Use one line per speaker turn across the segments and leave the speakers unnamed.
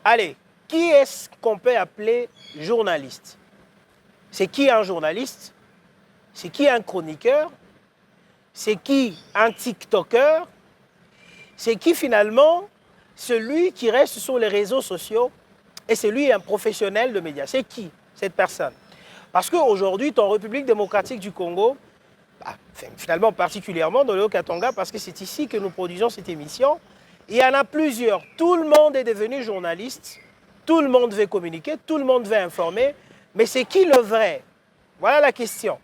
Allez, qui est-ce qu'on peut appeler journaliste? C'est qui un journaliste? C'est qui un chroniqueur? C'est qui un TikToker? C'est qui finalement celui qui reste sur les réseaux sociaux et c'est lui un professionnel de médias? C'est qui cette personne? Parce qu'aujourd'hui, en République démocratique du Congo, finalement particulièrement dans le Haut-Katanga, parce que c'est ici que nous produisons cette émission, il y en a plusieurs. Tout le monde est devenu journaliste, tout le monde veut communiquer, tout le monde veut informer, mais c'est qui le vrai? Voilà la question.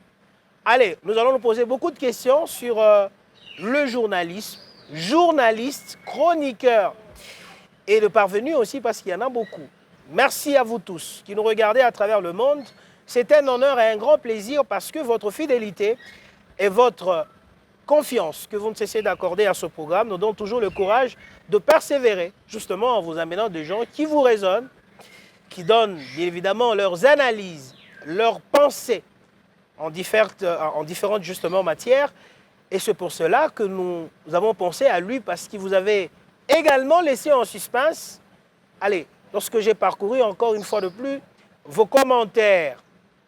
Allez, nous allons nous poser beaucoup de questions sur le journalisme, journaliste, chroniqueur et le parvenu aussi parce qu'il y en a beaucoup. Merci à vous tous qui nous regardez à travers le monde. C'est un honneur et un grand plaisir parce que votre fidélité et votre confiance que vous ne cessez d'accorder à ce programme nous donne toujours le courage de persévérer justement en vous amenant des gens qui vous raisonnent, qui donnent bien évidemment leurs analyses, leurs pensées en différentes justement matières. Et c'est pour cela que nous avons pensé à lui parce qu'il vous avait également laissé en suspense. Allez, lorsque j'ai parcouru encore une fois de plus vos commentaires,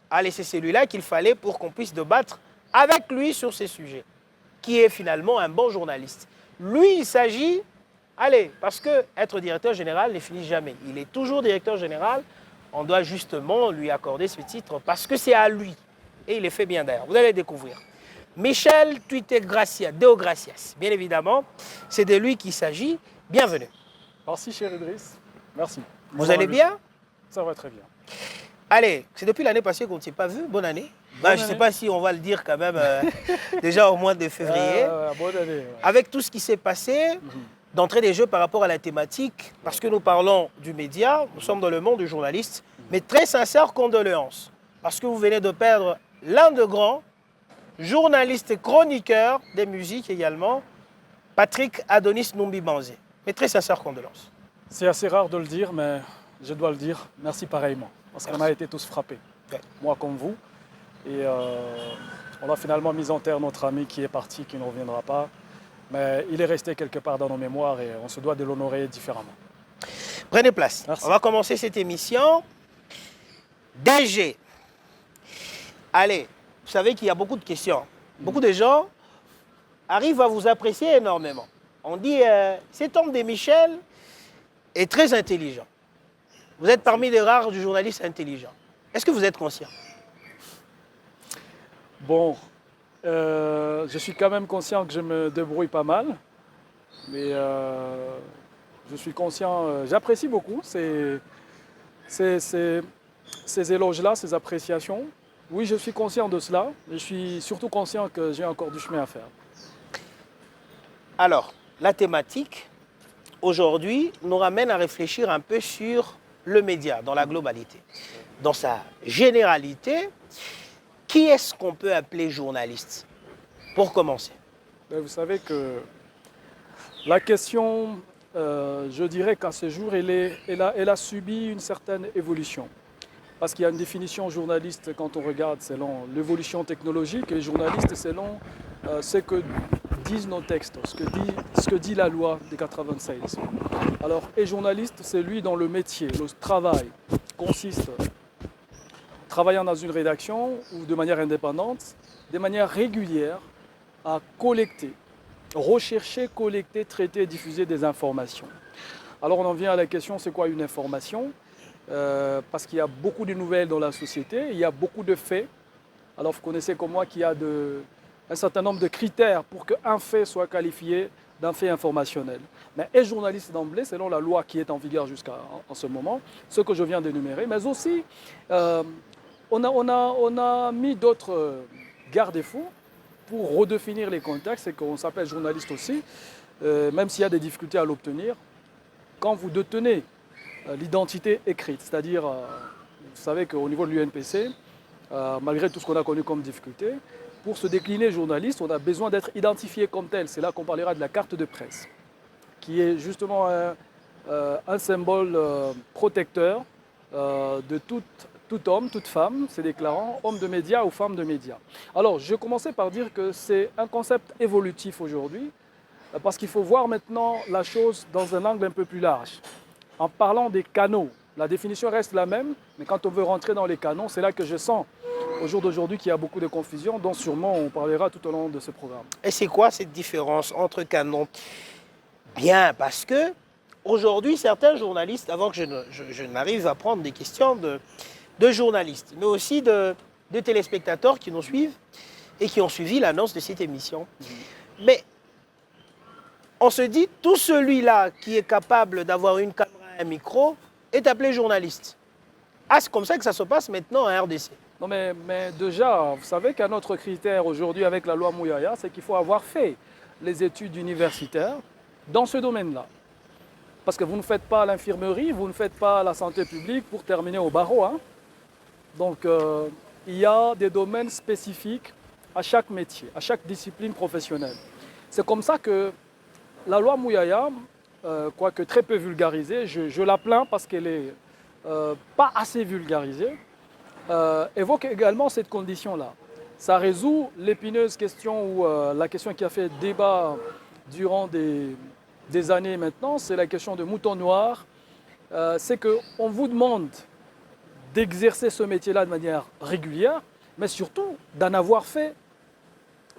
allez, c'est celui-là qu'il fallait pour qu'on puisse débattre avec lui sur ces sujets, qui est finalement un bon journaliste. Lui, il s'agit, allez, parce que être directeur général ne finit jamais. Il est toujours directeur général. On doit justement lui accorder ce titre parce que c'est à lui. Et il est fait bien d'ailleurs. Vous allez découvrir. Michel Deogracias, bien évidemment, c'est de lui qu'il s'agit. Bienvenue.
Merci, cher Idriss. Merci.
Vous allez bien?
Ça va très bien.
Allez, c'est depuis l'année passée qu'on ne s'est pas vu. Bonne année. Je ne sais pas si on va le dire quand même déjà au mois de février.
Bonne année. Ouais.
Avec tout ce qui s'est passé, d'entrée des jeux par rapport à la thématique, parce que nous parlons du média, nous sommes dans le monde du journaliste, mais très sincères condoléances, parce que vous venez de perdre l'un de grands, journaliste et chroniqueur des musiques également, Patrick Adonis Numbi Banzé. Mais très sincères condoléances.
C'est assez rare de le dire, mais je dois le dire. Merci pareillement, parce qu'on a été tous frappés, moi comme vous. Et on a finalement mis en terre notre ami qui est parti, qui ne reviendra pas. Mais il est resté quelque part dans nos mémoires et on se doit de l'honorer différemment.
Prenez place.
Merci.
On va commencer cette émission. DG. Allez, vous savez qu'il y a beaucoup de questions. Beaucoup de gens arrivent à vous apprécier énormément. On dit, cet homme de Michel est très intelligent. Vous êtes parmi les rares du journaliste intelligent. Est-ce que vous êtes conscient?
Bon, je suis quand même conscient que je me débrouille pas mal. Mais je suis conscient, j'apprécie beaucoup ces éloges-là, ces appréciations. Oui, je suis conscient de cela, mais je suis surtout conscient que j'ai encore du chemin à faire.
Alors, la thématique, aujourd'hui, nous ramène à réfléchir un peu sur le média dans la globalité. Dans sa généralité, qui est-ce qu'on peut appeler journaliste? Pour commencer.
Vous savez que la question, je dirais qu'à ce jour, elle a subi une certaine évolution. Parce qu'il y a une définition journaliste quand on regarde selon l'évolution technologique et journaliste selon ce que disent nos textes, ce que dit la loi des 96. Alors, et journaliste, c'est lui dont le métier, le travail consiste, travaillant dans une rédaction ou de manière indépendante, de manière régulière, à collecter, rechercher, collecter, traiter, diffuser des informations. Alors on en vient à la question, c'est quoi une information? Parce qu'il y a beaucoup de nouvelles dans la société, il y a beaucoup de faits. Alors vous connaissez comme moi qu'il y a un certain nombre de critères pour qu'un fait soit qualifié d'un fait informationnel. Mais est journaliste d'emblée, selon la loi qui est en vigueur jusqu'à ce moment, ce que je viens d'énumérer, mais aussi on a mis d'autres garde-fous pour redéfinir les contextes et qu'on s'appelle journaliste aussi, même s'il y a des difficultés à l'obtenir. Quand vous détenez l'identité écrite, c'est-à-dire, vous savez qu'au niveau de l'UNPC, malgré tout ce qu'on a connu comme difficulté, pour se décliner journaliste, on a besoin d'être identifié comme tel. C'est là qu'on parlera de la carte de presse, qui est justement un symbole protecteur de tout homme, toute femme, se déclarant homme de médias ou femme de médias. Alors, je commençais par dire que c'est un concept évolutif aujourd'hui, parce qu'il faut voir maintenant la chose dans un angle un peu plus large. en parlant des canaux. La définition reste la même, mais quand on veut rentrer dans les canaux, c'est là que je sens au jour d'aujourd'hui qu'il y a beaucoup de confusion, dont sûrement on parlera tout au long de ce programme.
Et c'est quoi cette différence entre canon? Bien, parce que aujourd'hui, certains journalistes, avant que je n'arrive à prendre des questions de journalistes, mais aussi de téléspectateurs qui nous suivent et qui ont suivi l'annonce de cette émission. Mais on se dit, tout celui-là qui est capable d'avoir une caméra et un micro est appelé journaliste. Ah, c'est comme ça que ça se passe maintenant en RDC.
Non, mais déjà, vous savez qu'un autre critère aujourd'hui avec la loi Mouyaya, c'est qu'il faut avoir fait les études universitaires dans ce domaine-là. Parce que vous ne faites pas l'infirmerie, vous ne faites pas la santé publique pour terminer au barreau. Hein. Donc, il y a des domaines spécifiques à chaque métier, à chaque discipline professionnelle. C'est comme ça que la loi Mouyaya, quoique très peu vulgarisée, je la plains parce qu'elle n'est pas assez vulgarisée, évoque également cette condition-là. Ça résout l'épineuse question ou la question qui a fait débat durant des années maintenant, c'est la question de mouton noir. C'est qu'on vous demande d'exercer ce métier-là de manière régulière, mais surtout d'en avoir fait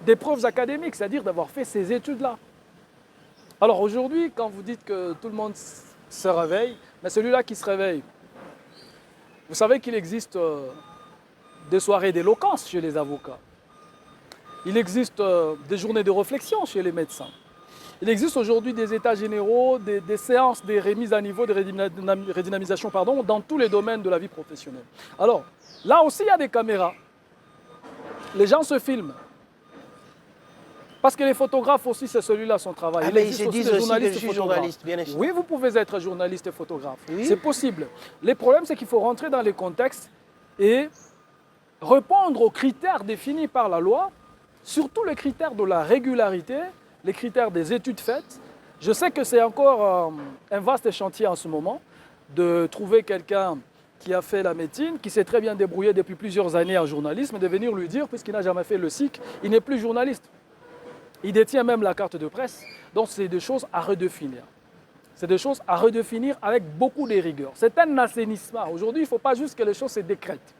des preuves académiques, c'est-à-dire d'avoir fait ces études-là. Alors aujourd'hui, quand vous dites que tout le monde se réveille, mais celui-là qui se réveille, vous savez qu'il existe des soirées d'éloquence chez les avocats. Il existe des journées de réflexion chez les médecins. Il existe aujourd'hui des états généraux, des séances, des remises à niveau, des redynamisations, dans tous les domaines de la vie professionnelle. Alors, là aussi, il y a des caméras. Les gens se filment. Parce que les photographes aussi, c'est celui-là son travail.
Ah, mais ils se disent aussi que je suis journaliste, bien sûr.
Oui, vous pouvez être journaliste et photographe.
Oui.
C'est possible. Le problème, c'est qu'il faut rentrer dans les contextes et répondre aux critères définis par la loi, surtout les critères de la régularité, les critères des études faites. Je sais que c'est encore un vaste chantier en ce moment de trouver quelqu'un qui a fait la médecine, qui s'est très bien débrouillé depuis plusieurs années en journalisme, et de venir lui dire, puisqu'il n'a jamais fait le SIC, il n'est plus journaliste. Il détient même la carte de presse. Donc c'est des choses à redéfinir. C'est des choses à redéfinir avec beaucoup de rigueur. C'est un assainissement. Aujourd'hui, il ne faut pas juste que les choses se décrètent.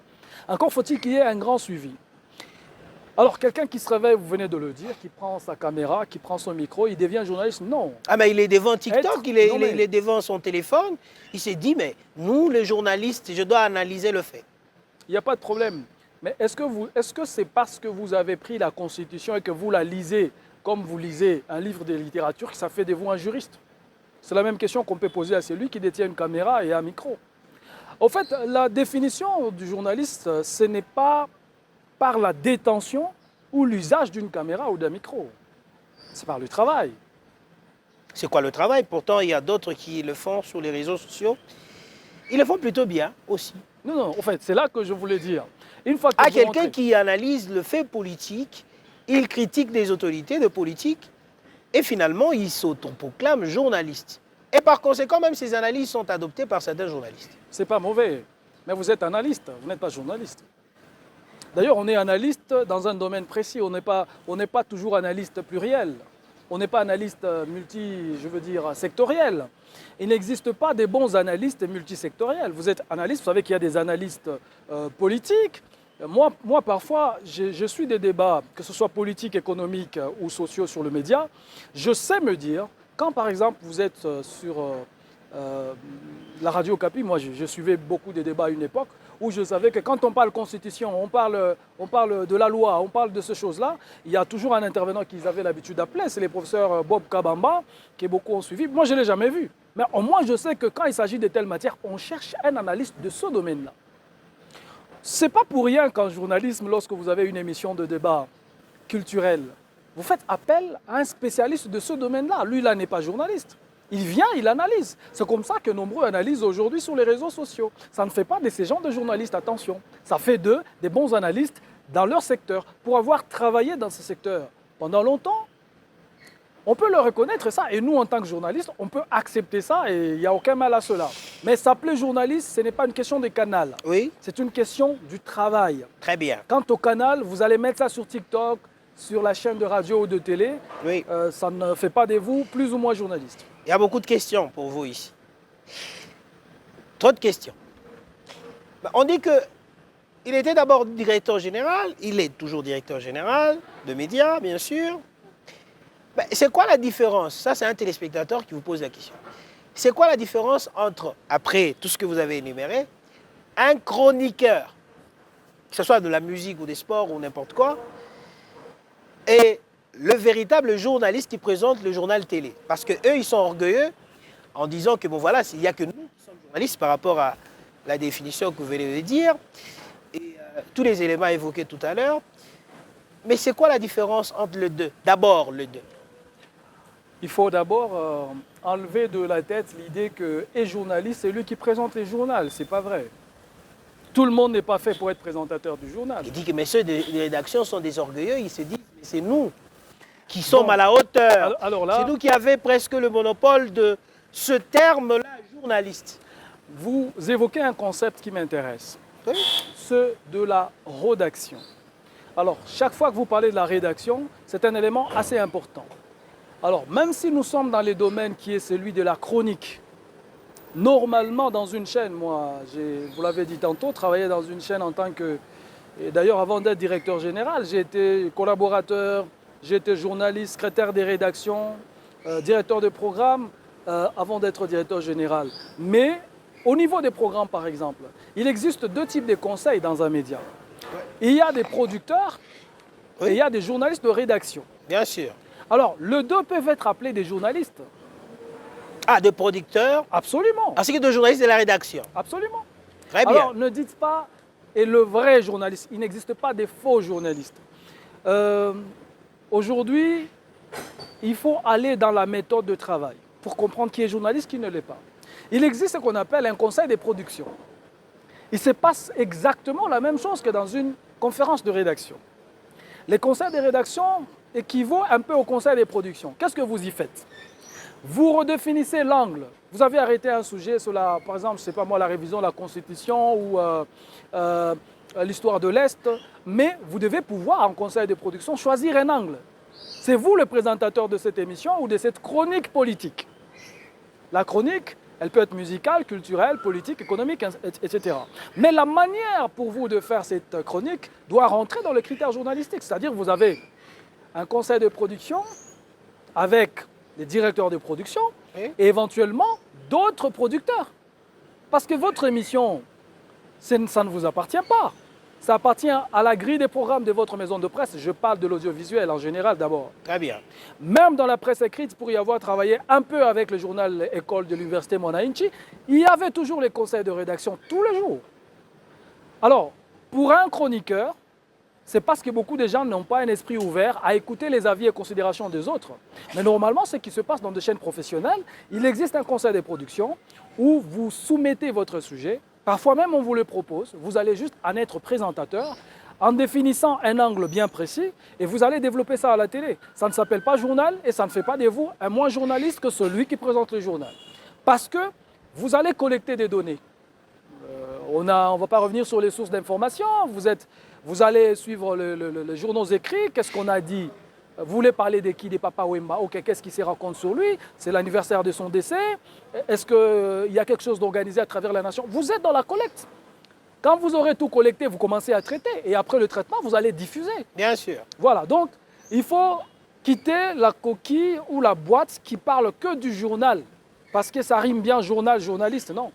Encore faut-il qu'il y ait un grand suivi. Alors, quelqu'un qui se réveille, vous venez de le dire, qui prend sa caméra, qui prend son micro, il devient journaliste? Non.
Ah, mais il est devant TikTok, il est devant son téléphone. Il s'est dit, mais nous, les journalistes, je dois analyser le fait.
Il n'y a pas de problème. Mais est-ce que c'est parce que vous avez pris la Constitution et que vous la lisez comme vous lisez un livre de littérature que ça fait de vous un juriste? C'est la même question qu'on peut poser à celui qui détient une caméra et un micro. En fait, la définition du journaliste, ce n'est pas par la détention ou l'usage d'une caméra ou d'un micro. C'est par le travail.
C'est quoi le travail? Pourtant, il y a d'autres qui le font sur les réseaux sociaux. Ils le font plutôt bien aussi.
Non, en fait, c'est là que je voulais dire. Une fois que
à quelqu'un qui analyse le fait politique, il critique des autorités de politique et finalement, il s'autoproclame journaliste. Et par conséquent, même ces analyses sont adoptées par certains journalistes.
C'est pas mauvais, mais vous êtes analyste, vous n'êtes pas journaliste. D'ailleurs, on est analyste dans un domaine précis, on n'est pas toujours analyste pluriel. On n'est pas analyste sectoriel. Il n'existe pas des bons analystes multisectoriels. Vous êtes analyste, vous savez qu'il y a des analystes politiques. Moi, parfois, je suis des débats, que ce soit politiques, économiques ou sociaux sur le média. Je sais me dire, quand par exemple vous êtes sur la radio Capi, moi je suivais beaucoup des débats à une époque, où je savais que quand on parle constitution, on parle de la loi, on parle de ces choses-là, il y a toujours un intervenant qu'ils avaient l'habitude d'appeler, c'est les professeurs Bob Kabamba, qui beaucoup ont suivi. Moi, je ne l'ai jamais vu. Mais au moins, je sais que quand il s'agit de telles matières, on cherche un analyste de ce domaine-là. Ce n'est pas pour rien qu'en journalisme, lorsque vous avez une émission de débat culturel, vous faites appel à un spécialiste de ce domaine-là. Lui, là, n'est pas journaliste. Il vient, il analyse. C'est comme ça que nombreux analysent aujourd'hui sur les réseaux sociaux. Ça ne fait pas de ces gens de journalistes, attention. Ça fait d'eux des bons analystes dans leur secteur. Pour avoir travaillé dans ce secteur pendant longtemps, on peut le reconnaître ça. Et nous, en tant que journalistes, on peut accepter ça et il n'y a aucun mal à cela. Mais s'appeler journaliste, ce n'est pas une question de canal.
Oui.
C'est une question du travail.
Très bien.
Quant au canal, vous allez mettre ça sur TikTok, sur la chaîne de radio ou de télé.
Oui.
Ça ne fait pas de vous plus ou moins journaliste.
Il y a beaucoup de questions pour vous ici. Trop de questions. On dit qu'il était d'abord directeur général, il est toujours directeur général de médias, bien sûr. C'est quoi la différence? Ça, c'est un téléspectateur qui vous pose la question. C'est quoi la différence entre, après tout ce que vous avez énuméré, un chroniqueur, que ce soit de la musique ou des sports ou n'importe quoi, et le véritable journaliste qui présente le journal télé? Parce qu'eux, ils sont orgueilleux en disant que, bon voilà, il n'y a que nous qui sommes journalistes par rapport à la définition que vous venez de dire, et tous les éléments évoqués tout à l'heure. Mais c'est quoi la différence entre les deux? D'abord, les deux.
Il faut d'abord enlever de la tête l'idée que et journaliste, c'est lui qui présente les journaux. C'est pas vrai. Tout le monde n'est pas fait pour être présentateur du journal.
Il dit que messieurs des rédactions sont des orgueilleux, ils se disent mais c'est nous qui sommes à la hauteur.
Alors là,
c'est nous qui avons presque le monopole de ce terme-là, journaliste.
Vous évoquez un concept qui m'intéresse,
Oui.
ce de la rédaction. Alors, chaque fois que vous parlez de la rédaction, c'est un élément assez important. Alors, même si nous sommes dans les domaines qui est celui de la chronique, normalement dans une chaîne, moi, vous l'avez dit tantôt, travaillé dans une chaîne en tant que... Et d'ailleurs, avant d'être directeur général, j'ai été collaborateur, j'ai été journaliste, secrétaire des rédactions, directeur de programme, avant d'être directeur général. Mais au niveau des programmes, par exemple, il existe deux types de conseils dans un média. Il y a des producteurs et il y a des journalistes de rédaction.
Bien sûr.
Alors, les deux peuvent être appelés des journalistes.
Ah, de producteurs.
Absolument.
Ainsi que de journalistes de la rédaction.
Absolument.
Très bien.
Alors, ne dites pas, et le vrai journaliste, il n'existe pas des faux journalistes. Aujourd'hui, il faut aller dans la méthode de travail pour comprendre qui est journaliste, qui ne l'est pas. Il existe ce qu'on appelle un conseil de production. Il se passe exactement la même chose que dans une conférence de rédaction. Les conseils de rédaction équivaut un peu au conseil des productions. Qu'est-ce que vous y faites? Vous redéfinissez l'angle. Vous avez arrêté un sujet sur la, par exemple, je ne sais pas moi, la révision de la Constitution ou l'histoire de l'Est, mais vous devez pouvoir, en conseil de production, choisir un angle. C'est vous le présentateur de cette émission ou de cette chronique politique. La chronique, elle peut être musicale, culturelle, politique, économique, etc. Mais la manière pour vous de faire cette chronique doit rentrer dans le critère journalistique. C'est-à-dire que vous avez un conseil de production avec des directeurs de production et éventuellement d'autres producteurs. Parce que votre émission, ça ne vous appartient pas. Ça appartient à la grille des programmes de votre maison de presse. Je parle de l'audiovisuel en général d'abord.
Très bien.
Même dans la presse écrite, pour y avoir travaillé un peu avec le journal École de l'Université Monaïnchi, il y avait toujours les conseils de rédaction tous les jours. Alors, pour un chroniqueur, c'est parce que beaucoup de gens n'ont pas un esprit ouvert à écouter les avis et considérations des autres. Mais normalement, ce qui se passe dans des chaînes professionnelles, il existe un conseil de production où vous soumettez votre sujet. Parfois même, on vous le propose. Vous allez juste en être présentateur en définissant un angle bien précis et vous allez développer ça à la télé. Ça ne s'appelle pas journal et ça ne fait pas de vous un moins journaliste que celui qui présente le journal. Parce que vous allez collecter des données. On ne va pas revenir sur les sources d'information. Vous allez suivre les journaux écrits. Qu'est-ce qu'on a dit? Vous voulez parler de qui? Des Papa Wemba? Ok, qu'est-ce qui se raconte sur lui? C'est l'anniversaire de son décès? Est-ce qu'il y a quelque chose d'organisé à travers la nation? Vous êtes dans la collecte. Quand vous aurez tout collecté, vous commencez à traiter. Et après le traitement, vous allez diffuser.
Bien sûr.
Voilà, donc il faut quitter la coquille ou la boîte qui parle que du journal. Parce que ça rime bien journal, journaliste, non.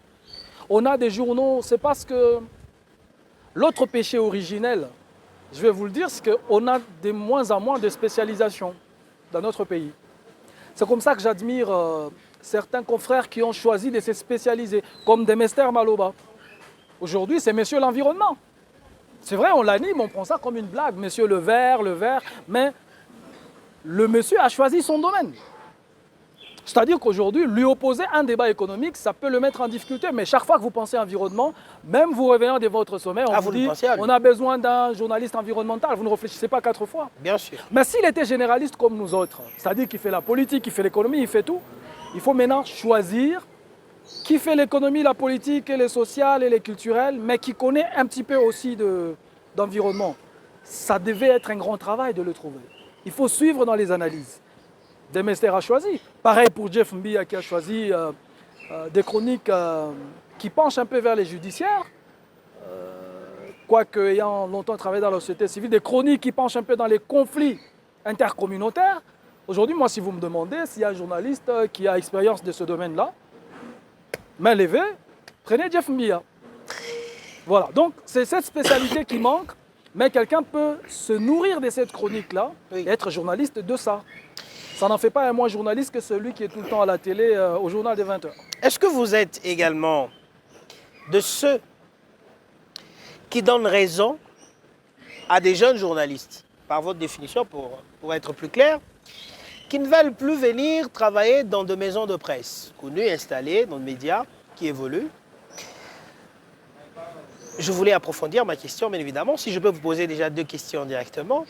On a des journaux, c'est parce que l'autre péché originel, je vais vous le dire, c'est qu'on a de moins en moins de spécialisation dans notre pays. C'est comme ça que j'admire certains confrères qui ont choisi de se spécialiser, comme Demester Maloba. Aujourd'hui, c'est Monsieur l'Environnement. C'est vrai, on l'anime, on prend ça comme une blague, Monsieur le vert, mais le monsieur a choisi son domaine. C'est-à-dire qu'aujourd'hui, lui opposer un débat économique, ça peut le mettre en difficulté. Mais chaque fois que vous pensez environnement, même vous revenant de votre sommet, on vous dit on a besoin d'un journaliste environnemental. Vous ne réfléchissez pas 4 fois.
Bien sûr.
Mais s'il était généraliste comme nous autres, c'est-à-dire qu'il fait la politique, il fait l'économie, il fait tout, il faut maintenant choisir qui fait l'économie, la politique, et les sociales et les culturelles, mais qui connaît un petit peu aussi d'environnement. Ça devait être un grand travail de le trouver. Il faut suivre dans les analyses. Demester a choisi. Pareil pour Jeff Mbia qui a choisi des chroniques qui penche un peu vers les judiciaires, quoique ayant longtemps travaillé dans la société civile, des chroniques qui penchent un peu dans les conflits intercommunautaires. Aujourd'hui, moi, si vous me demandez s'il y a un journaliste qui a expérience de ce domaine-là, main levée, prenez Jeff Mia. Voilà, donc c'est cette spécialité qui manque, mais quelqu'un peut se nourrir de cette chronique-là et être journaliste de ça. Ça n'en fait pas un moins journaliste que celui qui est tout le temps à la télé au journal des 20h.
Est-ce que vous êtes également de ceux qui donnent raison à des jeunes journalistes, par votre définition, pour être plus clair, qui ne veulent plus venir travailler dans des maisons de presse, connues, installées, dans les médias, qui évoluent? Je voulais approfondir ma question, bien évidemment. Si je peux vous poser déjà 2 questions directement.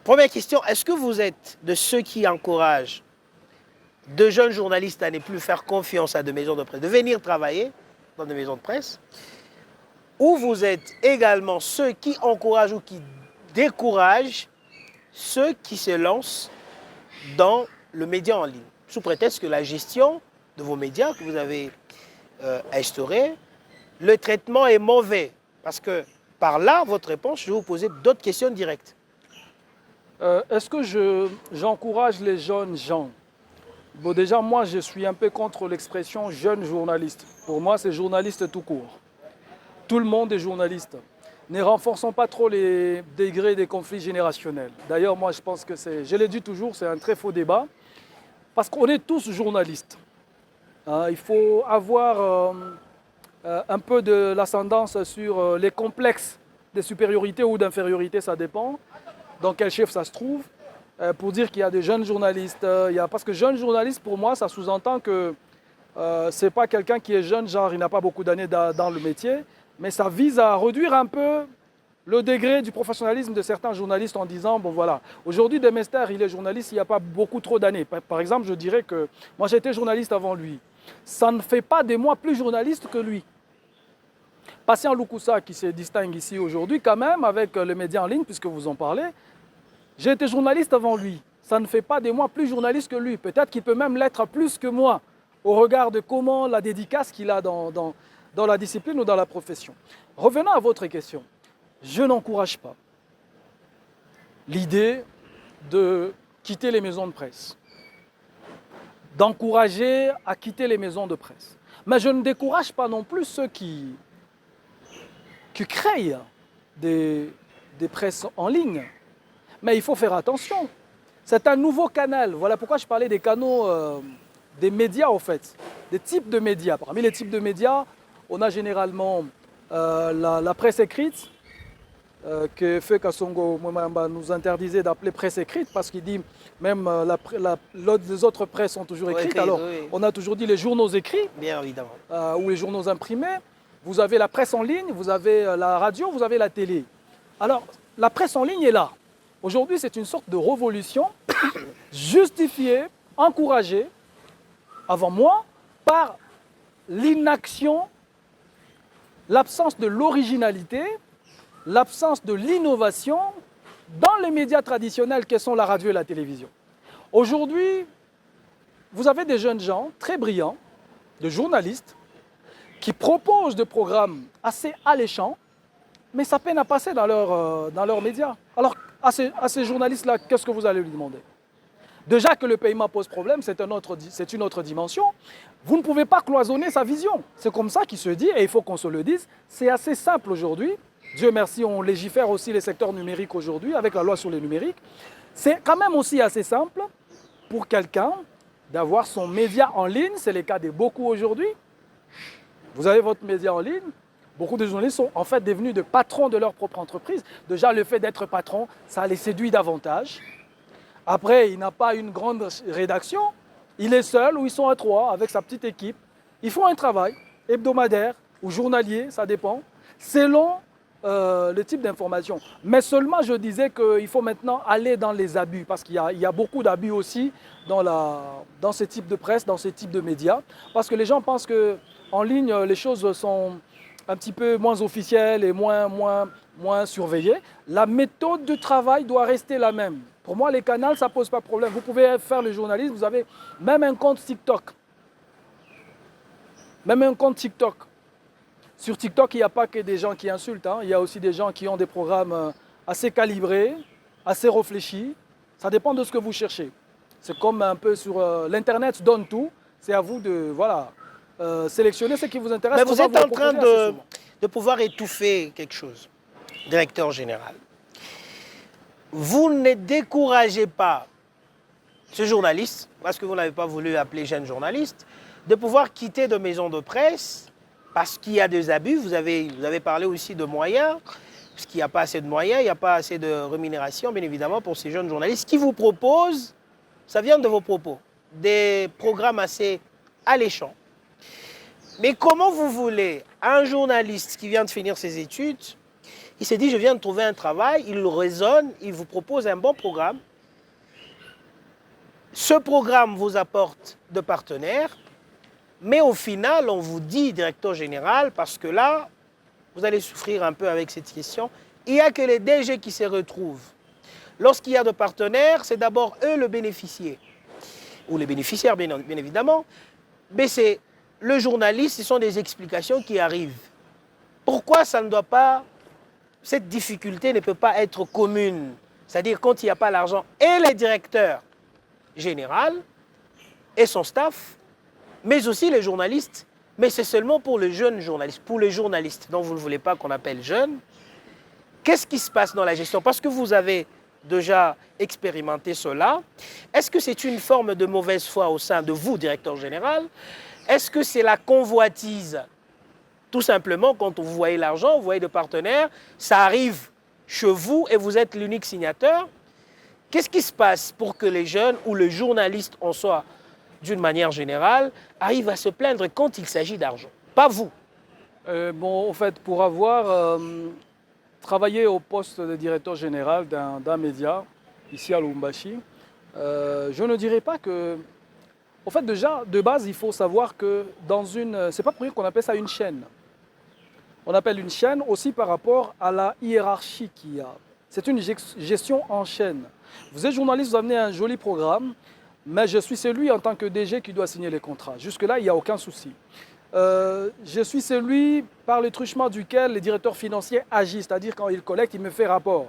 Première question, est-ce que vous êtes de ceux qui encouragent de jeunes journalistes à ne plus faire confiance à des maisons de presse, de venir travailler dans des maisons de presse? Ou vous êtes également ceux qui encouragent ou qui découragent ceux qui se lancent dans le média en ligne, sous prétexte que la gestion de vos médias que vous avez instaurée, le traitement est mauvais? Parce que par là, votre réponse, je vais vous poser d'autres questions directes.
Est-ce que j'encourage les jeunes gens? Bon, déjà, moi, je suis un peu contre l'expression jeune journaliste. Pour moi, c'est journaliste tout court. Tout le monde est journaliste. Ne renforçons pas trop les degrés des conflits générationnels. D'ailleurs, moi, je pense que je l'ai dit toujours, c'est un très faux débat. Parce qu'on est tous journalistes. Il faut avoir un peu de l'ascendance sur les complexes de supériorité ou d'infériorité, ça dépend dans quel chef ça se trouve, pour dire qu'il y a des jeunes journalistes. Parce que jeune journaliste, pour moi, ça sous-entend que ce n'est pas quelqu'un qui est jeune, genre il n'a pas beaucoup d'années dans le métier, mais ça vise à réduire un peu le degré du professionnalisme de certains journalistes en disant, bon voilà, aujourd'hui Demester, il est journaliste, il n'y a pas beaucoup trop d'années. Par exemple, je dirais que moi j'étais journaliste avant lui. Ça ne fait pas de moi plus journaliste que lui. Patient Lukusa, qui se distingue ici aujourd'hui quand même avec les médias en ligne, puisque vous en parlez, j'ai été journaliste avant lui. Ça ne fait pas de moi plus journaliste que lui. Peut-être qu'il peut même l'être plus que moi, au regard de comment la dédicace qu'il a dans la discipline ou dans la profession. Revenons à votre question. Je n'encourage pas l'idée de quitter les maisons de presse, d'encourager à quitter les maisons de presse. Mais je ne décourage pas non plus ceux qui créent des presses en ligne. Mais il faut faire attention. C'est un nouveau canal. Voilà pourquoi je parlais des canaux, des médias en fait, des types de médias. Parmi les types de médias, on a généralement la presse écrite, que Feu Kassongo Mwamba nous interdisait d'appeler presse écrite parce qu'il dit même les autres presses sont toujours écrites. Alors oui. On a toujours dit les journaux écrits,
bien évidemment,
ou les journaux imprimés. Vous avez la presse en ligne, vous avez la radio, vous avez la télé. Alors la presse en ligne est là. Aujourd'hui, c'est une sorte de révolution justifiée, encouragée, avant moi, par l'inaction, l'absence de l'originalité, l'absence de l'innovation dans les médias traditionnels que sont la radio et la télévision. Aujourd'hui, vous avez des jeunes gens très brillants, des journalistes, qui proposent des programmes assez alléchants, mais ça peine à passer dans leurs médias. Alors, à ces journalistes-là, qu'est-ce que vous allez lui demander? Déjà que le paiement pose problème, c'est une autre dimension. Vous ne pouvez pas cloisonner sa vision. C'est comme ça qu'il se dit, et il faut qu'on se le dise. C'est assez simple aujourd'hui. Dieu merci, on légifère aussi les secteurs numériques aujourd'hui avec la loi sur les numériques. C'est quand même aussi assez simple pour quelqu'un d'avoir son média en ligne. C'est le cas de beaucoup aujourd'hui. Vous avez votre média en ligne. Beaucoup de journalistes sont en fait devenus des patrons de leur propre entreprise. Déjà, le fait d'être patron, ça les séduit davantage. Après, il n'a pas une grande rédaction. Il est seul ou ils sont à 3 avec sa petite équipe. Ils font un travail hebdomadaire ou journalier, ça dépend, selon le type d'information. Mais seulement, je disais qu'il faut maintenant aller dans les abus parce qu'il y a beaucoup d'abus aussi dans ce type de presse, dans ce type de médias. Parce que les gens pensent qu'en ligne, les choses sont un petit peu moins officielles et moins surveillées. La méthode de travail doit rester la même. Pour moi, les canaux, ça ne pose pas de problème. Vous pouvez faire le journalisme, vous avez même un compte TikTok. Même un compte TikTok. Sur TikTok, il n'y a pas que des gens qui insultent, hein. Il y a aussi des gens qui ont des programmes assez calibrés, assez réfléchis. Ça dépend de ce que vous cherchez. C'est comme un peu sur l'Internet donne tout. C'est à vous de sélectionner ce qui vous intéresse.
Mais vous êtes en train de pouvoir étouffer quelque chose, directeur général. Vous ne découragez pas ce journaliste, parce que vous n'avez pas voulu appeler jeune journaliste, de pouvoir quitter de maisons de presse parce qu'il y a des abus. Vous avez parlé aussi de moyens, parce qu'il n'y a pas assez de moyens, il n'y a pas assez de rémunération, bien évidemment, pour ces jeunes journalistes qui vous proposent, ça vient de vos propos, des programmes assez alléchants. Mais comment vous voulez, un journaliste qui vient de finir ses études, il s'est dit, je viens de trouver un travail, il raisonne, il vous propose un bon programme. Ce programme vous apporte de partenaires, mais au final, on vous dit, directeur général, parce que là, vous allez souffrir un peu avec cette question, il n'y a que les DG qui se retrouvent. Lorsqu'il y a de partenaires, c'est d'abord eux le bénéficiaire, ou les bénéficiaires, bien évidemment, mais c'est le journaliste, ce sont des explications qui arrivent. Pourquoi ça ne doit pas, cette difficulté ne peut pas être commune? C'est-à-dire quand il n'y a pas l'argent et les directeurs généraux et son staff, mais aussi les journalistes, mais c'est seulement pour les jeunes journalistes, pour les journalistes dont vous ne voulez pas qu'on appelle jeunes. Qu'est-ce qui se passe dans la gestion? Parce que vous avez déjà expérimenté cela. Est-ce que c'est une forme de mauvaise foi au sein de vous, directeur général? Est-ce que c'est la convoitise? Tout simplement, quand vous voyez l'argent, vous voyez des partenaires, ça arrive chez vous et vous êtes l'unique signateur. Qu'est-ce qui se passe pour que les jeunes ou les journalistes en soient, d'une manière générale, arrivent à se plaindre quand il s'agit d'argent? Pas vous.
En fait, pour avoir travaillé au poste de directeur général d'un média, ici à Lubumbashi, je ne dirais pas que... En fait, déjà, de base, il faut savoir que dans une... C'est pas pour rien qu'on appelle ça une chaîne. On appelle une chaîne aussi par rapport à la hiérarchie qu'il y a. C'est une gestion en chaîne. Vous êtes journaliste, vous amenez un joli programme, mais je suis celui en tant que DG qui doit signer les contrats. Jusque-là, il n'y a aucun souci. Je suis celui par le truchement duquel les directeurs financiers agissent, c'est-à-dire quand ils collectent, ils me font rapport.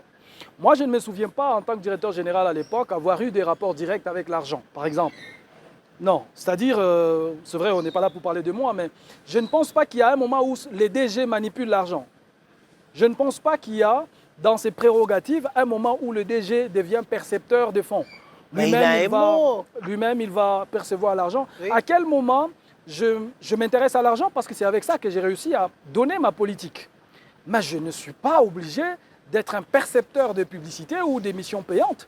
Moi, je ne me souviens pas, en tant que directeur général à l'époque, avoir eu des rapports directs avec l'argent, par exemple. Non, c'est-à-dire, c'est vrai, on n'est pas là pour parler de moi, mais je ne pense pas qu'il y a un moment où les DG manipulent l'argent. Je ne pense pas qu'il y a, dans ses prérogatives, un moment où le DG devient percepteur de fonds. Lui-même, il va percevoir l'argent. Oui. À quel moment je m'intéresse à l'argent? Parce que c'est avec ça que j'ai réussi à donner ma politique. Mais je ne suis pas obligé d'être un percepteur de publicité ou d'émissions payantes.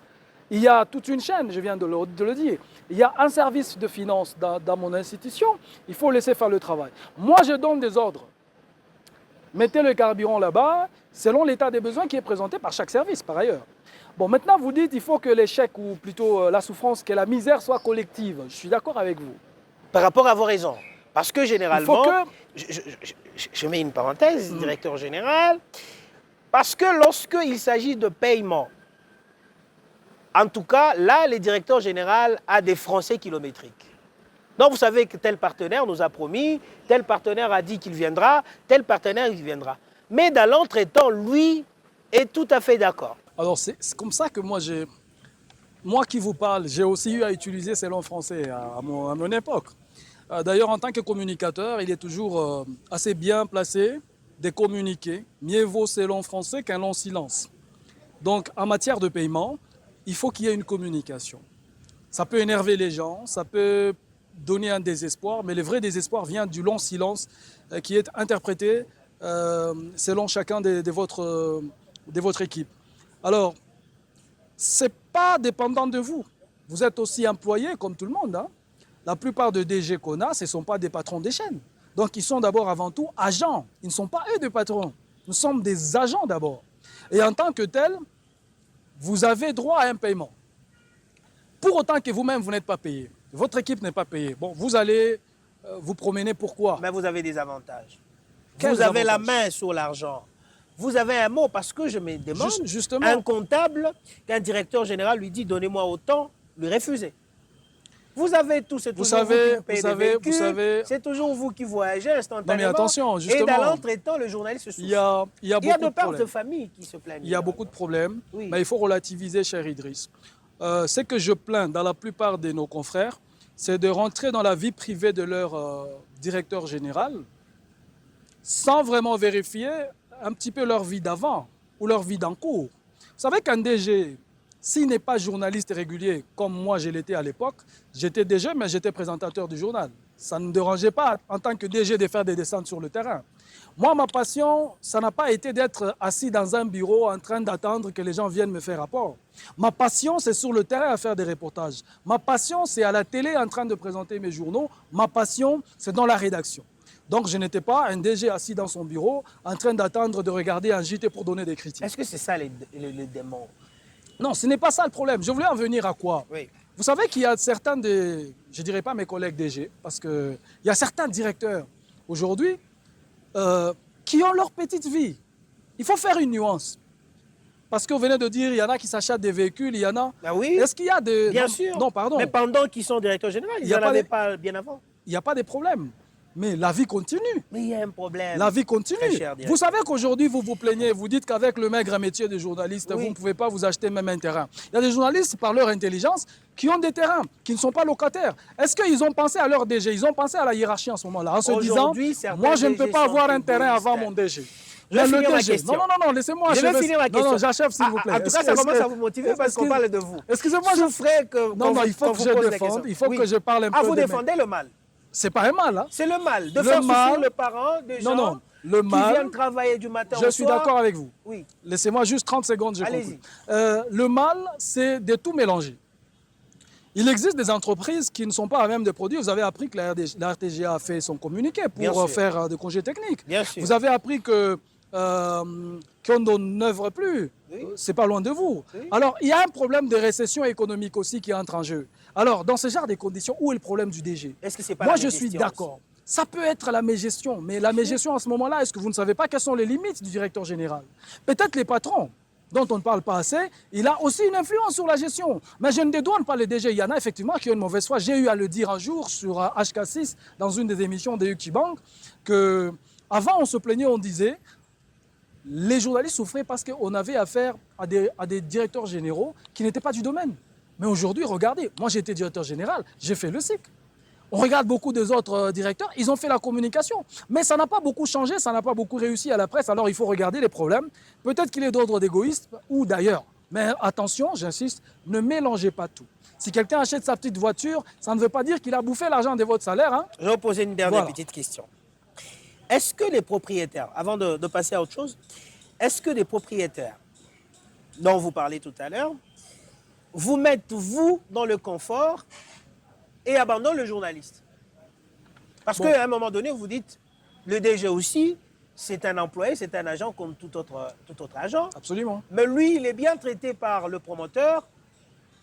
Il y a toute une chaîne, je viens de le dire. Il y a un service de finance dans mon institution. Il faut laisser faire le travail. Moi, je donne des ordres. Mettez le carburant là-bas, selon l'état des besoins qui est présenté par chaque service, par ailleurs. Bon, maintenant, vous dites qu'il faut que l'échec, ou plutôt la souffrance, que la misère soit collective. Je suis d'accord avec vous.
Par rapport à vos raisons. Parce que généralement, je mets une parenthèse, directeur général, parce que lorsqu'il s'agit de paiement, en tout cas, là, le directeur général a des Français kilométriques. Donc, vous savez que tel partenaire nous a promis, tel partenaire a dit qu'il viendra, tel partenaire il viendra. Mais dans l'entretemps, lui est tout à fait d'accord.
Alors, c'est comme ça que moi qui vous parle, j'ai aussi eu à utiliser ces langues français à mon époque. D'ailleurs, en tant que communicateur, il est toujours assez bien placé de communiquer. Mieux vaut ces langues français qu'un long silence. Donc, en matière de paiement, il faut qu'il y ait une communication. Ça peut énerver les gens, ça peut donner un désespoir, mais le vrai désespoir vient du long silence qui est interprété selon chacun de votre équipe. Alors, ce n'est pas dépendant de vous. Vous êtes aussi employé comme tout le monde. Hein. La plupart de DG qu'on a, ce ne sont pas des patrons des chaînes. Donc, ils sont d'abord avant tout agents. Ils ne sont pas eux des patrons. Nous sommes des agents d'abord. Et en tant que tels, vous avez droit à un paiement. Pour autant que vous-même, vous n'êtes pas payé. Votre équipe n'est pas payée. Bon, vous allez vous promener pourquoi?
Mais vous avez des avantages. Vous avez la main sur l'argent. Vous avez un mot, parce que je me demande, justement, un comptable, qu'un directeur général lui dit « donnez-moi autant », lui refuser. Vous avez tout, c'est toujours vous qui payez des véhicules, c'est toujours vous qui voyagez instantanément.
Non mais attention, justement.
Et dans l'entretemps, le journaliste se soucie.
Il y a
de pères de famille qui se plaignent.
Il y a beaucoup de problèmes,
oui.
Mais il faut relativiser, cher Idriss. Ce que je plains dans la plupart de nos confrères, c'est de rentrer dans la vie privée de leur directeur général sans vraiment vérifier un petit peu leur vie d'avant ou leur vie d'en cours. Vous savez qu'un DG, s'il n'est pas journaliste régulier, comme moi je l'étais à l'époque, j'étais DG, mais j'étais présentateur du journal. Ça ne me dérangeait pas en tant que DG de faire des descentes sur le terrain. Moi, ma passion, ça n'a pas été d'être assis dans un bureau en train d'attendre que les gens viennent me faire rapport. Ma passion, c'est sur le terrain à faire des reportages. Ma passion, c'est à la télé en train de présenter mes journaux. Ma passion, c'est dans la rédaction. Donc, je n'étais pas un DG assis dans son bureau en train d'attendre de regarder un JT pour donner des critiques.
Est-ce que c'est ça les démons?
Non, ce n'est pas ça le problème. Je voulais en venir à quoi?
Oui.
Vous savez qu'il y a certains des, je ne dirais pas mes collègues DG, parce qu'il y a certains directeurs aujourd'hui qui ont leur petite vie. Il faut faire une nuance. Parce que vous venez de dire, il y en a qui s'achètent des véhicules, il y en a...
Ah oui.
Est-ce qu'il y a des...
Bien
non,
sûr.
Non, pardon.
Mais pendant qu'ils sont directeurs généraux, ils n'en avaient pas bien avant.
Il n'y a pas de problème. Mais la vie continue.
Mais il y a un problème.
La vie continue. Vous savez qu'aujourd'hui, vous vous plaignez, vous dites qu'avec le maigre métier de journaliste, oui, vous ne pouvez pas vous acheter même un terrain. Il y a des journalistes, par leur intelligence, qui ont des terrains, qui ne sont pas locataires. Est-ce qu'ils ont pensé à leur DG? Ils ont pensé à la hiérarchie en ce moment-là, en se disant, moi, je ne peux pas avoir un terrain avant mon DG.
Je vais finir ma question.
Non, laissez-moi achever.
Je vais finir ma question.
Non, j'achève s'il vous plaît.
En tout cas, ça commence à vous motiver parce qu'on parle de vous.
Excusez-moi, je
ferai que...
Non, il faut que je défende, il faut que je parle un peu.
Ah, vous défendez le mal?
C'est pas un mal, hein?
C'est le mal. De faire souffrir le parent des gens
le mal,
qui viennent travailler du matin au soir.
Je suis d'accord avec vous.
Oui.
Laissez-moi juste 30 secondes, je
Allez-y.
Le mal, c'est de tout mélanger. Il existe des entreprises qui ne sont pas à même de produire. Vous avez appris que la RTGA a fait son communiqué pour faire des congés techniques.
Bien sûr.
Vous avez appris que qu'on n'œuvre plus. Oui. C'est pas loin de vous. Oui. Alors, il y a un problème de récession économique aussi qui entre en jeu. Alors, dans ce genre de conditions, où est le problème du DG?
Est-ce que c'est pas
Moi, je suis d'accord. Ça peut être la mégestion, mais la mégestion à ce moment-là, est-ce que vous ne savez pas quelles sont les limites du directeur général? Peut-être les patrons, dont on ne parle pas assez, il a aussi une influence sur la gestion. Mais je ne dédouane pas les DG. Il y en a effectivement qui ont une mauvaise foi. J'ai eu à le dire un jour sur HK6, dans une des émissions de Ukibank, qu'avant, on se plaignait, on disait, les journalistes souffraient parce qu'on avait affaire à des directeurs généraux qui n'étaient pas du domaine. Mais aujourd'hui, regardez, moi j'ai été directeur général, j'ai fait le SIC. On regarde beaucoup des autres directeurs, ils ont fait la communication. Mais ça n'a pas beaucoup changé, ça n'a pas beaucoup réussi à la presse. Alors il faut regarder les problèmes. Peut-être qu'il est d'ordre d'égoïsme ou d'ailleurs. Mais attention, j'insiste, ne mélangez pas tout. Si quelqu'un achète sa petite voiture, ça ne veut pas dire qu'il a bouffé l'argent de votre salaire. Hein.
Je vais vous poser une dernière petite question. Est-ce que les propriétaires, avant de passer à autre chose, est-ce que les propriétaires dont vous parlez tout à l'heure, vous mettent, vous, dans le confort et abandonnent le journaliste? Parce qu'à un moment donné, vous dites, le DG aussi, c'est un employé, c'est un agent comme tout autre agent.
Absolument.
Mais lui, il est bien traité par le promoteur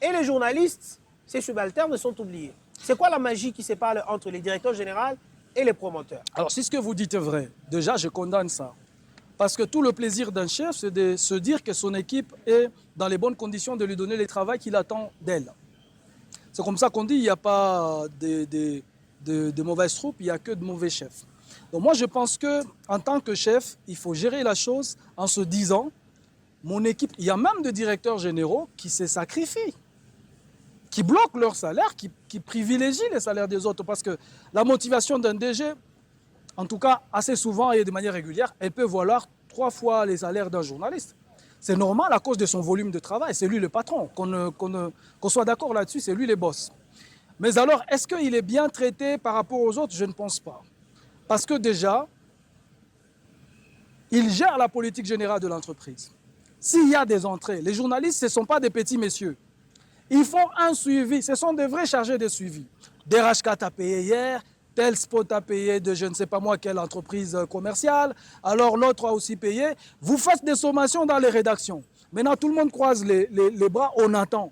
et les journalistes, ses subalternes sont oubliés. C'est quoi la magie qui sépare entre les directeurs généraux et les promoteurs?
Alors, si ce que vous dites est vrai, déjà, je condamne ça. Parce que tout le plaisir d'un chef, c'est de se dire que son équipe est dans les bonnes conditions de lui donner le travail qu'il attend d'elle. C'est comme ça qu'on dit, il n'y a pas de mauvaises troupes, il n'y a que de mauvais chefs. Donc moi, je pense qu'en tant que chef, il faut gérer la chose en se disant, mon équipe, il y a même des directeurs généraux qui se sacrifient, qui bloquent leur salaire, qui privilégient les salaires des autres. Parce que la motivation d'un DG, en tout cas assez souvent et de manière régulière, elle peut valoir 3 fois les salaires d'un journaliste. C'est normal à cause de son volume de travail. C'est lui le patron. Qu'on soit d'accord là-dessus, c'est lui le boss. Mais alors, est-ce qu'il est bien traité par rapport aux autres? Je ne pense pas. Parce que déjà, il gère la politique générale de l'entreprise. S'il y a des entrées, les journalistes, ce ne sont pas des petits messieurs. Ils font un suivi. Ce sont des vrais chargés de suivi. DRH4 a payé hier, tel spot a payé de je ne sais pas moi quelle entreprise commerciale, alors l'autre a aussi payé. Vous faites des sommations dans les rédactions. Maintenant, tout le monde croise les bras, on attend.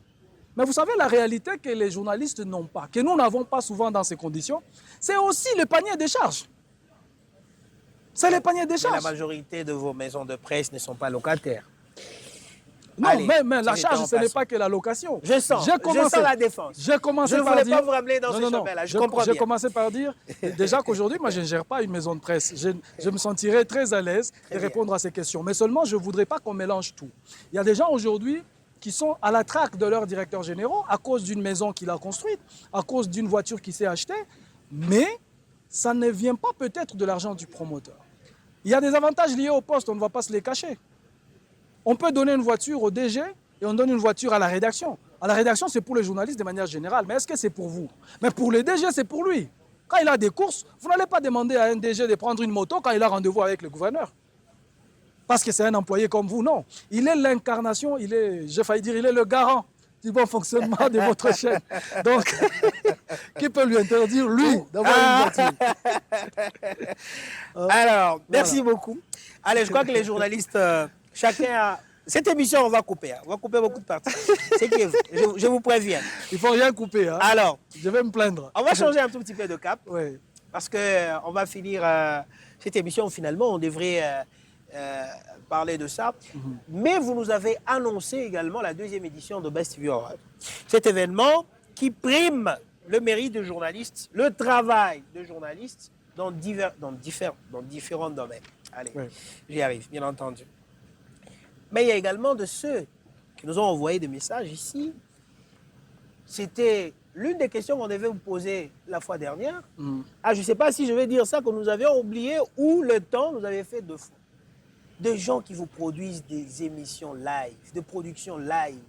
Mais vous savez, la réalité que les journalistes n'ont pas, que nous n'avons pas souvent dans ces conditions, c'est aussi le panier des charges. C'est le panier des charges.
Mais la majorité de vos maisons de presse ne sont pas locataires.
Non,
Allez,
mais la charge, ce n'est pas que la location.
Je sens la défense.
Je
ne voulais pas vous ramener dans ce chemin-là, je comprends bien.
J'ai commencé par dire déjà qu'aujourd'hui, moi, je ne gère pas une maison de presse. Je me sentirais très à l'aise de répondre à ces questions. Mais seulement, je ne voudrais pas qu'on mélange tout. Il y a des gens aujourd'hui qui sont à la traque de leurs directeurs généraux à cause d'une maison qu'il a construite, à cause d'une voiture qu'il s'est achetée, mais ça ne vient pas peut-être de l'argent du promoteur. Il y a des avantages liés au poste, on ne va pas se les cacher. On peut donner une voiture au DG et on donne une voiture à la rédaction. À la rédaction, c'est pour les journalistes de manière générale, mais est-ce que c'est pour vous? Mais pour le DG, c'est pour lui. Quand il a des courses, vous n'allez pas demander à un DG de prendre une moto quand il a rendez-vous avec le gouverneur. Parce que c'est un employé comme vous, non. Il est l'incarnation, j'ai failli dire, il est le garant du bon fonctionnement de votre chaîne. Donc, qui peut lui interdire, lui, d'avoir une voiture?
Alors, merci beaucoup. Allez, je crois que les journalistes, chacun a... Cette émission, on va couper. On va couper beaucoup de parties. Je vous préviens.
Il ne faut rien couper. Hein.
Alors,
je vais me plaindre.
On va changer un tout petit peu de cap.
Oui.
Parce qu'on va finir cette émission, finalement, on devrait parler de ça. Mais vous nous avez annoncé également la deuxième édition de Best View Award. Cet événement qui prime le mérite de journalistes, le travail de journalistes dans différents domaines. Allez, j'y arrive, bien entendu. Mais il y a également de ceux qui nous ont envoyé des messages ici. C'était l'une des questions qu'on devait vous poser la fois dernière. Ah, je ne sais pas si je vais dire ça, que nous avions oublié ou le temps nous avait fait de fou. Des gens qui vous produisent des émissions live, de production live,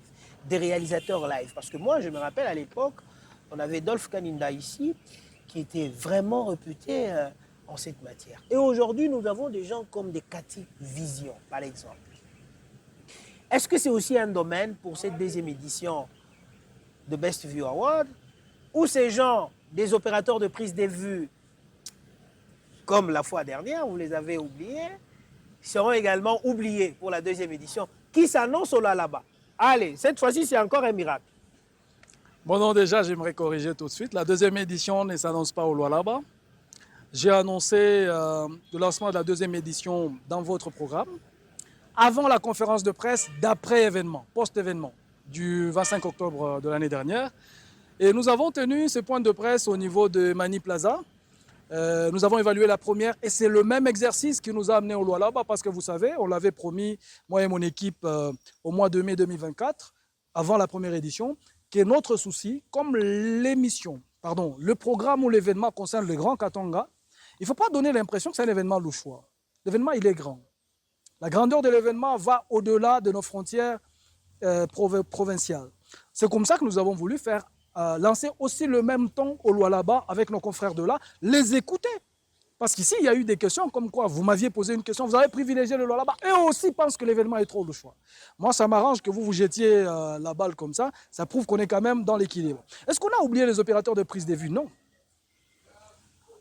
des réalisateurs live. Parce que moi, je me rappelle à l'époque, on avait Dolph Kaninda ici, qui était vraiment réputé en cette matière. Et aujourd'hui, nous avons des gens comme des Cathy Vision, par exemple. Est-ce que c'est aussi un domaine pour cette deuxième édition de Best View Award, où ces gens, des opérateurs de prise de vue, comme la fois dernière, vous les avez oubliés, seront également oubliés pour la deuxième édition, qui s'annonce au là-bas. Allez, cette fois-ci, c'est encore un miracle.
Bon, non, déjà, j'aimerais corriger tout de suite. La deuxième édition ne s'annonce pas au là-bas. J'ai annoncé le lancement de la deuxième édition dans votre programme, avant la conférence de presse d'après-événement, post-événement, du 25 octobre de l'année dernière. Et nous avons tenu ce point de presse au niveau de Mani Plaza. Nous avons évalué la première et c'est le même exercice qui nous a amené au Lualaba parce que vous savez, on l'avait promis, moi et mon équipe, au mois de mai 2024, avant la première édition, que notre souci, comme le programme ou l'événement concerne le Grand Katanga, il ne faut pas donner l'impression que c'est un événement louchois. L'événement, il est grand. La grandeur de l'événement va au-delà de nos frontières provinciales. C'est comme ça que nous avons voulu faire lancer aussi le même ton au Lualaba avec nos confrères de là, les écouter. Parce qu'ici, il y a eu des questions comme quoi vous m'aviez posé une question, vous avez privilégié le Lualaba et aussi pensent que l'événement est trop louchois. Moi, ça m'arrange que vous jetiez la balle comme ça prouve qu'on est quand même dans l'équilibre. Est-ce qu'on a oublié les opérateurs de prise de vue? Non.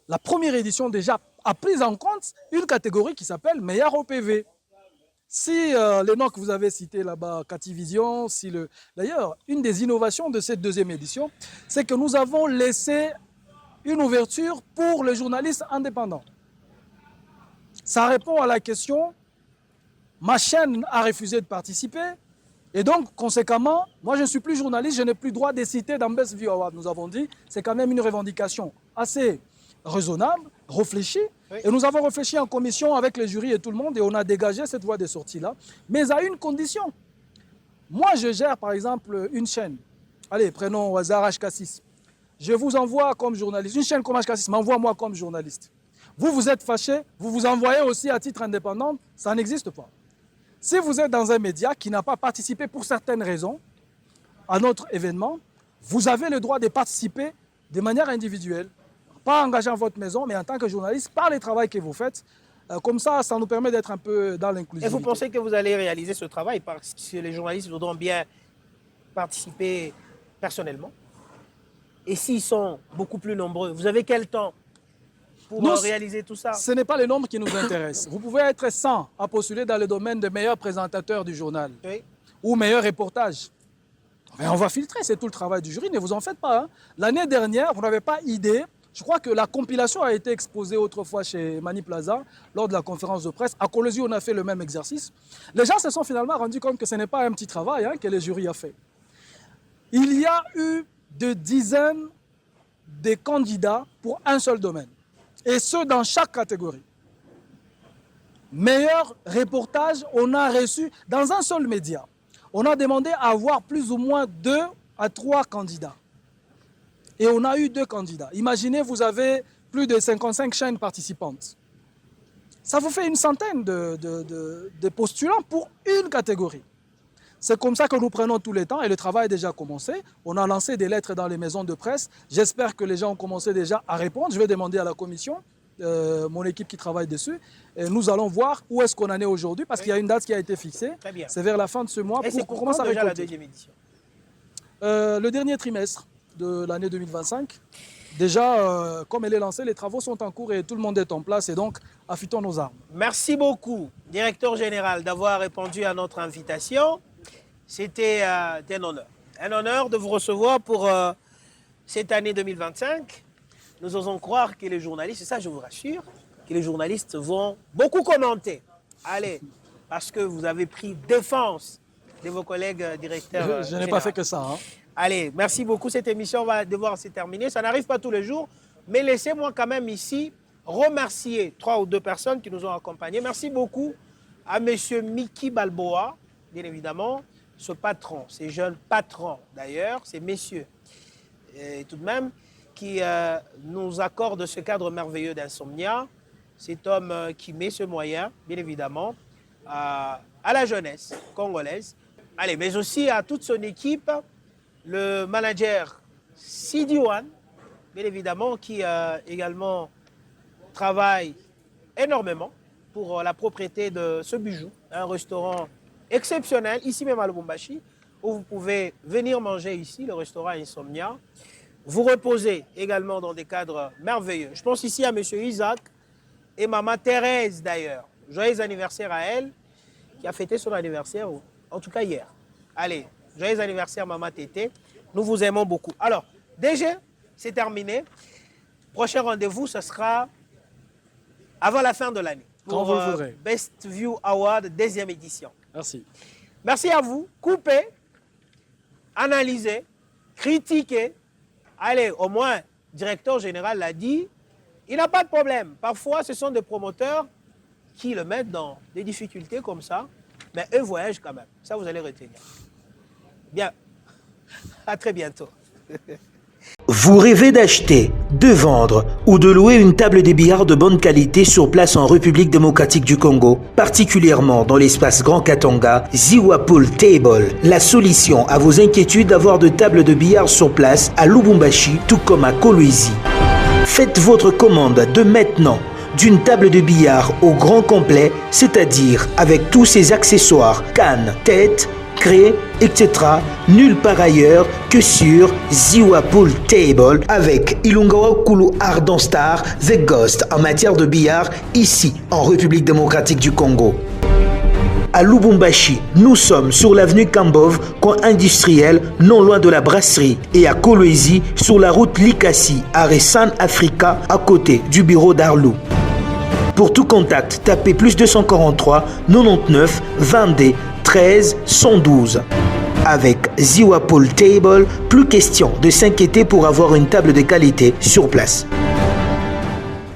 La première édition déjà a pris en compte une catégorie qui s'appelle meilleur OPV. Si les noms que vous avez cités là-bas, Cathy Vision, d'ailleurs, une des innovations de cette deuxième édition, c'est que nous avons laissé une ouverture pour les journalistes indépendants. Ça répond à la question, ma chaîne a refusé de participer, et donc, conséquemment, moi je ne suis plus journaliste, je n'ai plus droit de citer dans Best View Award. Nous avons dit, c'est quand même une revendication assez raisonnable, réfléchie. Oui. Et nous avons réfléchi en commission avec les jurys et tout le monde et on a dégagé cette voie de sortie-là, mais à une condition. Moi, je gère par exemple une chaîne. Allez, prenons au hasard HK6. Je vous envoie comme journaliste. Une chaîne comme HK6 m'envoie moi comme journaliste. Vous êtes fâché, vous vous envoyez aussi à titre indépendant, ça n'existe pas. Si vous êtes dans un média qui n'a pas participé pour certaines raisons à notre événement, vous avez le droit de participer de manière individuelle. Pas engageant votre maison, mais en tant que journaliste, par le travail que vous faites. Comme ça, ça nous permet d'être un peu dans l'inclusivité.
Et vous pensez que vous allez réaliser ce travail parce que les journalistes voudront bien participer personnellement? Et s'ils sont beaucoup plus nombreux, vous avez quel temps pour réaliser tout ça?
Ce n'est pas le nombre qui nous intéresse. Vous pouvez être 100 à postuler dans le domaine de meilleur présentateur du journal ou meilleur reportage. Mais on va filtrer, c'est tout le travail du jury, ne vous en faites pas. Hein. L'année dernière, vous n'avez pas idée. Je crois que la compilation a été exposée autrefois chez Mani Plaza lors de la conférence de presse. À Kolwezi, on a fait le même exercice. Les gens se sont finalement rendus compte que ce n'est pas un petit travail que le jury a fait. Il y a eu des dizaines de candidats pour un seul domaine, et ce dans chaque catégorie. Meilleur reportage, on a reçu dans un seul média. On a demandé à avoir plus ou moins 2 à 3 candidats. Et on a eu 2 candidats. Imaginez, vous avez plus de 55 chaînes participantes. Ça vous fait une centaine de postulants pour une catégorie. C'est comme ça que nous prenons tous les temps et le travail a déjà commencé. On a lancé des lettres dans les maisons de presse. J'espère que les gens ont commencé déjà à répondre. Je vais demander à la commission, mon équipe qui travaille dessus. Et nous allons voir où est-ce qu'on en est aujourd'hui parce qu'il y a une date qui a été fixée.
Très bien.
C'est vers la fin de ce mois.
Et c'est
pour commencer à
déjà la
récolter.
deuxième édition?
Le dernier trimestre de l'année 2025. Déjà, comme elle est lancée, les travaux sont en cours et tout le monde est en place. Et donc, affûtons nos armes.
Merci beaucoup, directeur général, d'avoir répondu à notre invitation. C'était un honneur. Un honneur de vous recevoir pour cette année 2025. Nous osons croire que les journalistes, et ça je vous rassure, que les journalistes vont beaucoup commenter. Allez, parce que vous avez pris défense de vos collègues directeurs.
Je n'ai pas fait que ça.
Allez, merci beaucoup. Cette émission va devoir se terminer. Ça n'arrive pas tous les jours, mais laissez-moi quand même ici remercier 3 ou 2 personnes qui nous ont accompagnés. Merci beaucoup à M. Mickey Balboa, bien évidemment, ce patron, ces jeunes patrons d'ailleurs, ces messieurs, et tout de même, qui nous accordent ce cadre merveilleux d'Insomnia. Cet homme qui met ce moyen, bien évidemment, à la jeunesse congolaise. Allez, mais aussi à toute son équipe, le manager Sidi One, bien évidemment, qui également travaille énormément pour la propriété de ce bijou, un restaurant exceptionnel, ici même à Lubumbashi, où vous pouvez venir manger ici, le restaurant Insomnia. Vous reposez également dans des cadres merveilleux. Je pense ici à M. Isaac et Maman Thérèse d'ailleurs. Joyeux anniversaire à elle, qui a fêté son anniversaire, en tout cas hier. Allez, joyeux anniversaire Maman Tété. Nous vous aimons beaucoup. Alors, DG, c'est terminé. Prochain rendez-vous, ce sera avant la fin de l'année.
Quand vous le voudrez.
Best View Award, 2e édition.
Merci.
Merci à vous. Coupez, analysez, critiquez. Allez, au moins, le directeur général l'a dit, il n'a pas de problème. Parfois, ce sont des promoteurs qui le mettent dans des difficultés comme ça, mais eux voyagent quand même. Ça, vous allez retenir. Bien. À très bientôt.
Vous rêvez d'acheter, de vendre ou de louer une table de billard de bonne qualité sur place en République démocratique du Congo, particulièrement dans l'espace Grand Katanga, Ziwa Pool Table, la solution à vos inquiétudes d'avoir de tables de billard sur place à Lubumbashi, tout comme à Kolwezi. Faites votre commande de maintenant d'une table de billard au grand complet, c'est-à-dire avec tous ses accessoires, cannes, têtes, craies, etc. Nulle part ailleurs que sur Ziwa Pool Table avec Ilungawa Kulu Ardent Star, The Ghost en matière de billard ici en République démocratique du Congo. À Lubumbashi, nous sommes sur l'avenue Kambov, coin industriel, non loin de la brasserie, et à Kolwezi, sur la route Likasi, à Resan Africa, à côté du bureau d'Arlou. Pour tout contact, tapez +243 99 22 13 112. Avec Ziwa Pool Table, plus question de s'inquiéter pour avoir une table de qualité sur place.